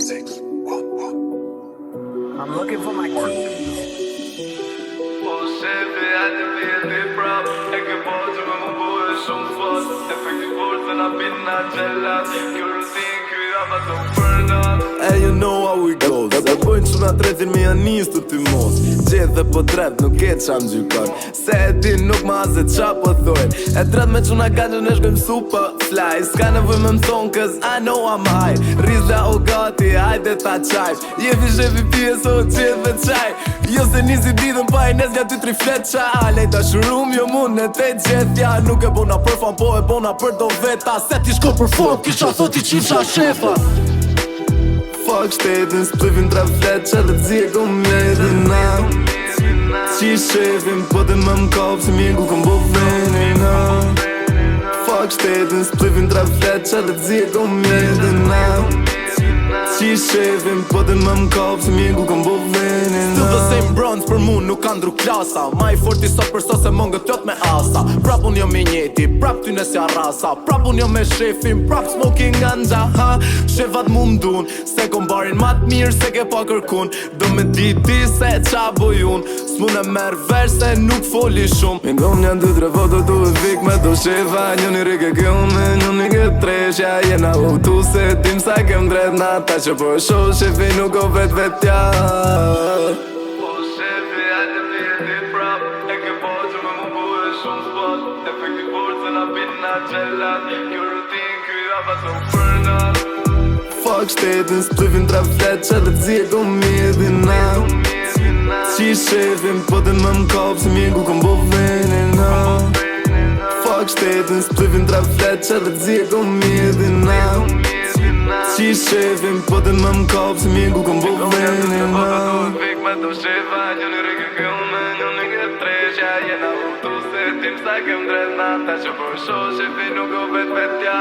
I'm looking for my keys. And you know how it goes. Se bojnë që nga tretin me janis të ty mos. Gjithë dhe po tret nuk e qam gjykon. Se e din nuk ma se qa po thojnë. E tret me që nga ka që në shkojmë super fly. Ska nevoj me më thonë cause I know I'm high. Rizla o gati, hajde ta qaj. Jefi shefi pjes o qith dhe qaj. Jo se nisi ditën pa i nes nga 2-3 flet qa. Lejta shurum jo mund në te gjithja. Nuk e bona për fan po e bona për do veta. Se ti shko për fond kisha thot i qifsha shefa. Fuck shtetin, s'plivin 3 flet që dhe t'zirë mjedin na. Qi shefin, po dhe më m'kop se mjeku kom bo venin na. Fuck shtetin, s'plivin 3 flet që dhe t'zirë mjedin na. Qi shefin, po dhe më m'kop se mjeku kom bo venin na. Still the same bronze për mu nuk ka ndru klasa. Ma i forti sot për sot se mongët jot me asa. Prap unë jo me njeti, prap ty nësja rasa. Prap unë jo me shefin, prap smoking ganja ha. Shefat mu mdun, se kom barin mat mirë se ke pa kërkun. Do me diti se qa bojun, s'mun e merë verë se nuk foli shumë. Mi ndom një 2-3 foto tu e vik me do shefa. Njoni rike ke unë, njoni ke treshja. Jena u tu se tim sa kem dret na. Ta që po shoh shefi nuk o vet vetja. Fuck shtetin, s'plivin 3 flet që dhe t'zirë mjedin na. Qi shefin, po dhe më m'kop se mjeku kom bo venin na. Fuck shtetin, s'plivin 3 flet që dhe t'zirë mjedin na. Qi shefin, po dhe më m'kop se mjeku kom bo venin na. Me do shefa, njoni rike ke unë, njoni ke treshja. Jena u tu se tim sa kem dret na. Ta që po shoh shefi nuk o vet vetja.